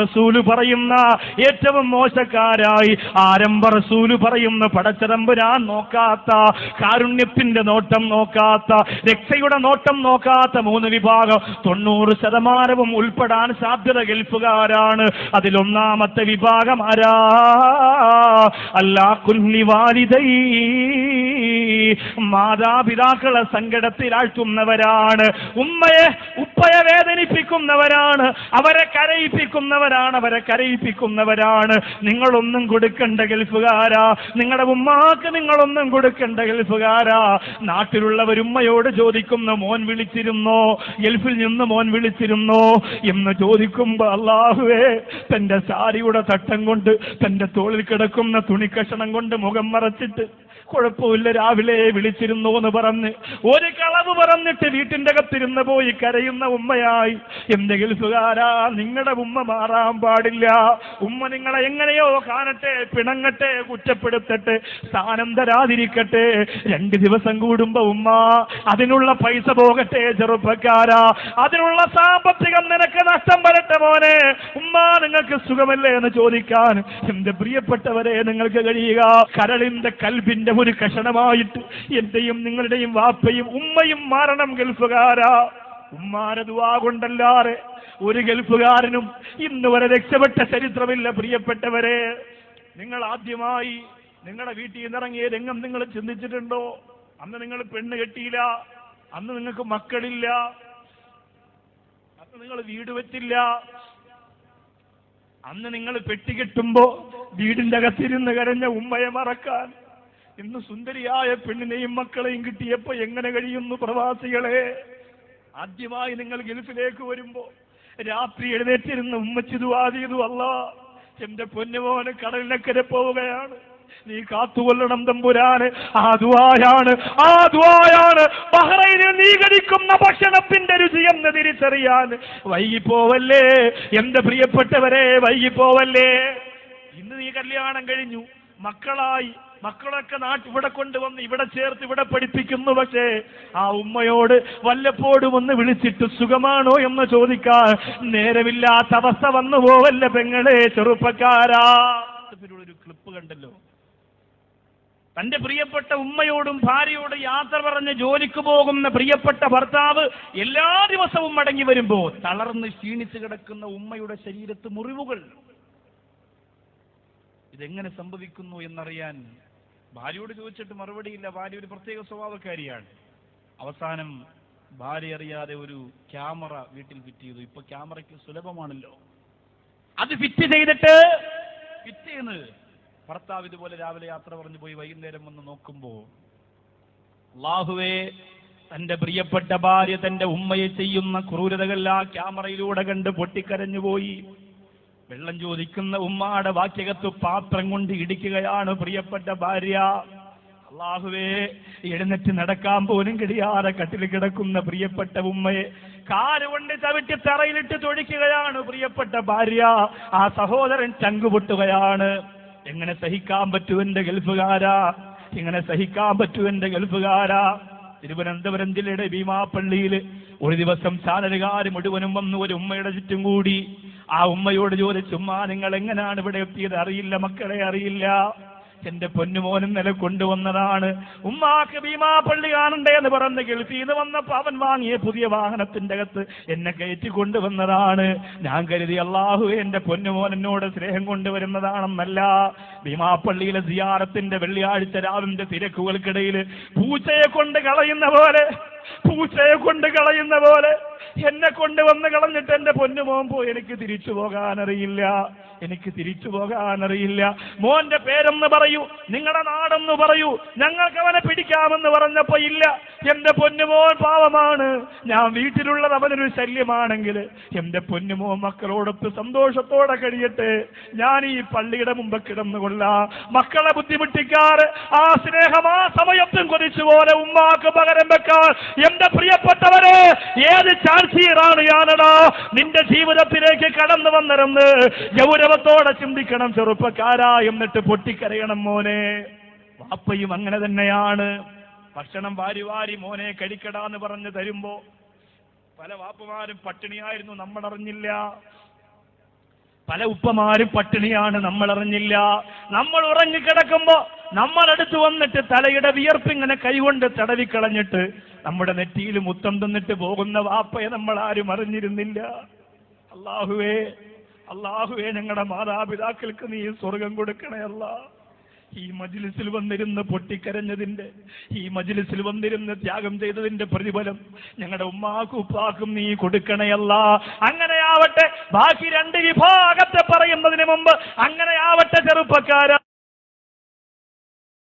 റസൂല് പറയുന്ന ഏറ്റവും മോശക്കാരായി ആരംഭ റസൂല് പറയുന്ന പടച്ചതമ്പുരാൻ നോക്കാത്ത, കാരുണ്യത്തിന്റെ നോട്ടം നോക്കാത്ത, രക്ഷയുടെ നോട്ടം നോക്കാത്ത 3 വിഭാഗം 90% ഉൾപ്പെടാൻ സാധ്യത ഗൾഫുകാരാണ്. അതിലൊന്നാമത്തെ വിഭാഗം ആരാ? അല്ലാ കുല്ലി വാലിദൈ, മാതാപിതാക്കളെ സങ്കടത്തിലാഴ്ത്തുന്നവരാണ്, ഉപ്പയെ വേദനിപ്പിക്കുന്നവരാണ്, അവരെ കരയിപ്പിക്കുന്നവരാണ്. നിങ്ങളൊന്നും കൊടുക്കണ്ട ഗൾഫുകാരാ, നിങ്ങളുടെ ഉമ്മാക്ക് നിങ്ങളൊന്നും കൊടുക്കണ്ട ഗൾഫുകാരാ. നാട്ടിലുള്ളവർ ഉമ്മയോട് ചോദിക്കുന്ന, മോൻ വിളിച്ചിരുന്നോ, ഗൾഫിൽ നിന്ന് മോൻ വിളിച്ചിരുന്നോ എന്ന് ചോദിക്കുമ്പോ അല്ലാഹുവേ, തന്റെ സാരിയുടെ തട്ടം കൊണ്ട്, തന്റെ തോളിൽ കിടക്കുന്ന തുണിക്കഷണം കൊണ്ട് മുഖം മറച്ചിട്ട്, കുഴപ്പമില്ല രാവിലെ വിളിച്ചിരുന്നു എന്ന് പറഞ്ഞ് ഒരു കളവ് പറഞ്ഞിട്ട് വീട്ടിന്റെ അകത്തിരുന്ന് പോയി കരയുന്ന ഉമ്മയായി എന്റെ ഗൾഫുകാരാ, നിങ്ങളുടെ ഉമ്മ മാറാൻ പാടില്ല. ഉമ്മ നിങ്ങളെ എങ്ങനെയോ കാണട്ടെ, പിണങ്ങട്ടെ, കുറ്റപ്പെടുത്തട്ടെ, സ്ഥാനം തരാതിരിക്കട്ടെ. 2 ദിവസം കൂടുമ്പോ ഉമ്മ, അതിനുള്ള പൈസ പോകട്ടെ ചെറുപ്പക്കാരാ, അതിനുള്ള സാമ്പത്തികം നിനക്ക് നഷ്ടം വരട്ടെ മോനെ, ഉമ്മ നിങ്ങൾക്ക് സുഖമല്ലേ എന്ന് ചോദിക്കാൻ എന്റെ പ്രിയപ്പെട്ടവരെ നിങ്ങൾക്ക് കഴിയുക. കരളിന്റെ കൽബിന്റെ ഒരു കഷണമായിട്ട് എന്റെയും നിങ്ങളുടെയും വാപ്പയും ഉമ്മയും മാറണം ഗൾഫുകാരാ. ഉമ്മാരെ ദുആ കൊണ്ടല്ലാതെ ഒരു ഗൾഫുകാരനും ഇന്ന് വരെ രക്ഷപ്പെട്ട ചരിത്രമില്ല. പ്രിയപ്പെട്ടവരെ, നിങ്ങൾ ആദ്യമായി നിങ്ങളുടെ വീട്ടിൽ നിന്നിറങ്ങിയ രംഗം നിങ്ങൾ ചിന്തിച്ചിട്ടുണ്ടോ? അന്ന് നിങ്ങൾ പെണ്ണ് കെട്ടിയില്ല, അന്ന് നിങ്ങൾക്ക് മക്കളില്ല, അന്ന് നിങ്ങൾ വീട് വെച്ചില്ല, അന്ന് നിങ്ങൾ പെട്ടികെട്ടുമ്പോ വീടിന്റെ അകത്തിരുന്ന് കരഞ്ഞ ഉമ്മയെ മറക്കാൻ ഇന്ന് സുന്ദരിയായ പെണ്ണിനെയും മക്കളെയും കിട്ടിയപ്പോ എങ്ങനെ കഴിയുന്നു പ്രവാസികളെ? ആദ്യമായി നിങ്ങൾ ഗൾഫിലേക്ക് വരുമ്പോ രാത്രി എഴുന്നേറ്റിരുന്ന് ഉമ്മച്ചി ദുആ ചെയ്തു, അല്ലാ എന്റെ പൊന്നുമോന് കടലിനക്കരെ പോവുകയാണ്, നീ കാത്തുകൊള്ളണം തമ്പുരാന്. ആ ദുആയാണ് ബഹ്റൈനിൽ നീ കഴിക്കുന്ന ഭക്ഷണത്തിന്റെ രുചി എന്ന് തിരിച്ചറിയാൻ. വൈകിപ്പോവല്ലേ എന്റെ പ്രിയപ്പെട്ടവരെ, വൈകിപ്പോവല്ലേ. ഇന്ന് നീ കല്യാണം കഴിഞ്ഞു, മക്കളായി, മക്കളൊക്കെ ഇവിടെ കൊണ്ടുവന്ന് ഇവിടെ ചേർത്ത് ഇവിടെ പഠിപ്പിക്കുന്നു. പക്ഷേ ആ ഉമ്മയോട് വല്ലപ്പോഴും ഒന്ന് വിളിച്ചിട്ട് സുഖമാണോ എന്ന് ചോദിക്കാൻ നേരമില്ലാത്ത അവസ്ഥ വന്നു പോവല്ല പെങ്ങളെ, ചെറുപ്പക്കാരാ. ഒരു ക്ലിപ്പ് കണ്ടല്ലോ, തന്റെ പ്രിയപ്പെട്ട ഉമ്മയോടും ഭാര്യയോടും യാത്ര പറഞ്ഞ് ജോലിക്ക് പോകുന്ന പ്രിയപ്പെട്ട ഭർത്താവ് എല്ലാ ദിവസവും മടങ്ങി വരുമ്പോ തളർന്ന് ക്ഷീണിച്ചു കിടക്കുന്ന ഉമ്മയുടെ ശരീരത്ത് മുറിവുകൾ. ഇതെങ്ങനെ സംഭവിക്കുന്നു എന്നറിയാൻ ഭാര്യയോട് ചോദിച്ചിട്ട് മറുപടിയില്ല. ഭാര്യ ഒരു പ്രത്യേക സ്വഭാവക്കാരിയാണ്. അവസാനം ഭാര്യ അറിയാതെ ഒരു ക്യാമറ വീട്ടിൽ ഫിറ്റ് ചെയ്തു. ഇപ്പൊ ക്യാമറയ്ക്ക് സുലഭമാണല്ലോ. അത് ഫിറ്റ് ചെയ്തിട്ട് പിറ്റേന്ന് ഭർത്താവ് ഇതുപോലെ രാവിലെ യാത്ര പറഞ്ഞു പോയി വൈകുന്നേരം വന്ന് നോക്കുമ്പോ അല്ലാഹുവേ, തന്റെ പ്രിയപ്പെട്ട ഭാര്യ തന്റെ ഉമ്മയെ ചെയ്യുന്ന ക്രൂരതകൾ ആ ക്യാമറയിലൂടെ കണ്ട് പൊട്ടിക്കരഞ്ഞു പോയി. വെള്ളം ചോദിക്കുന്ന ഉമ്മാടെ വാക്യകത്ത് പാത്രം കൊണ്ട് ഇടിക്കുകയാണ് പ്രിയപ്പെട്ട ഭാര്യ. അല്ലാഹുവേ, എഴുന്നേറ്റ് നടക്കാൻ പോലും കഴിയാതെ കട്ടിൽ കിടക്കുന്ന പ്രിയപ്പെട്ട ഉമ്മയെ കാലുകൊണ്ട് ചവിട്ടി തറയിലിട്ട് തൊഴിക്കുകയാണ് പ്രിയപ്പെട്ട ഭാര്യ. ആ സഹോദരൻ ചങ്കുപൊട്ടുകയാണ്. എങ്ങനെ സഹിക്കാൻ പറ്റൂ എന്റെ ഗൾഫുകാരാ, എങ്ങനെ സഹിക്കാൻ പറ്റൂ എന്റെ ഗൾഫുകാരാ. തിരുവനന്തപുരം ജില്ലയുടെ ഭീമാപ്പള്ളിയിൽ ഒരു ദിവസം ചാനലുകാർ മുഴുവനും വന്നു ഒരു ഉമ്മയുടെ ചുറ്റും കൂടി. ആ ഉമ്മയോട് ചോദിച്ചു, ഉമ്മ നിങ്ങൾ എങ്ങനെയാണ് ഇവിടെ എത്തിയത്? അറിയില്ല മക്കളെ, അറിയില്ല. എന്റെ പൊന്നുമോനും നില കൊണ്ടുവന്നതാണ്. ഉമ്മാക്ക് ഭീമാപ്പള്ളി കാണണ്ടേ എന്ന് പറഞ്ഞ് ഗൾഫിൽ നിന്ന് വന്നപ്പോ അവൻ വാങ്ങിയ പുതിയ വാഹനത്തിന്റെ അകത്ത് എന്നെ കയറ്റി കൊണ്ടുവന്നതാണ്. ഞാൻ കരുതി അല്ലാഹു എന്റെ പൊന്നുമോൻ എന്നോട് സ്നേഹം കൊണ്ടുവരുന്നതാണെന്നല്ല. ഭീമാപ്പള്ളിയിലെ സിയാറത്തിന്റെ വെള്ളിയാഴ്ച രാവിന്റെ തിരക്കുകൾക്കിടയിൽ പൂച്ചയെ കൊണ്ട് കളയുന്ന പോലെ എന്നെ കൊണ്ടുവന്ന് കളഞ്ഞിട്ട് എന്റെ പൊന്നുമോൻ പോയി. എനിക്ക് തിരിച്ചു പോകാനറിയില്ല. മോന്റെ പേരെന്ന് പറയൂ, നിങ്ങളുടെ നാടെന്ന് പറയൂ, ഞങ്ങൾക്ക് അവനെ പിടിക്കാമെന്ന് പറഞ്ഞപ്പോ ഇല്ല. എന്റെ പൊന്നുമോൻ പാവമാണ്, ഞാൻ വീട്ടിലുള്ളത് അവനൊരു ശല്യമാണെങ്കിൽ എന്റെ പൊന്നുമോൻ മക്കളോടൊത്ത് സന്തോഷത്തോടെ കഴിയട്ടെ. ഞാൻ ഈ പള്ളിയുടെ മുമ്പ് കിടന്നുകൊള്ളാം. മക്കളെ ബുദ്ധിമുട്ടിക്കാറ് ആ സ്നേഹം ആ സമയത്തും കൊതിച്ചുപോലെ ഉമ്മാക്ക് പകരം വെക്കാൻ എന്റെ പ്രിയപ്പെട്ടവരെ ഏത് ചാൻസീറാണ് ഞാനടാ നിന്റെ ജീവിതത്തിലേക്ക് കടന്നു വന്നിരുന്ന് ഗൗരവത്തോടെ ചിന്തിക്കണം ചെറുപ്പക്കാരാ. എന്നിട്ട് പൊട്ടിക്കരയണം മോനെ. വാപ്പയും അങ്ങനെ തന്നെയാണ്. ഭക്ഷണം വാരി മോനെ കഴിക്കടാന്ന് പറഞ്ഞ് തരുമ്പോ പല വാപ്പമാരും പട്ടിണിയായിരുന്നു, നമ്മളറിഞ്ഞില്ല. പല ഉപ്പമാരും പട്ടിണിയാണ്, നമ്മൾ അറിഞ്ഞില്ല. നമ്മൾ ഉറങ്ങിക്കിടക്കുമ്പോ നമ്മളടുത്ത് വന്നിട്ട് തലയുടെ വിയർപ്പിങ്ങനെ കൈകൊണ്ട് തടവിക്കളഞ്ഞിട്ട് നമ്മുടെ നെറ്റിയിൽ മുത്തം തന്നിട്ട് പോകുന്ന വാപ്പയെ നമ്മൾ ആരും അറിഞ്ഞിരുന്നില്ല. അല്ലാഹുവേ, അല്ലാഹുവേ, ഞങ്ങളുടെ മാതാപിതാക്കൾക്ക് നീ സ്വർഗം കൊടുക്കണേ അല്ലാ. ഈ മജ്ലിസിൽ വന്നിരുന്ന് പൊട്ടിക്കരഞ്ഞതിന്റെ, ഈ മജ്ലിസിൽ വന്നിരുന്ന് ത്യാഗം ചെയ്തതിന്റെ പ്രതിഫലം ഞങ്ങളുടെ ഉമ്മാക്കും ഉപ്പാക്കും നീ കൊടുക്കണയല്ല. അങ്ങനെയാവട്ടെ. ബാക്കി രണ്ട് വിഭാഗത്തെ പറയുന്നതിന് മുമ്പ് അങ്ങനെയാവട്ടെ ചെറുപ്പക്കാരാ.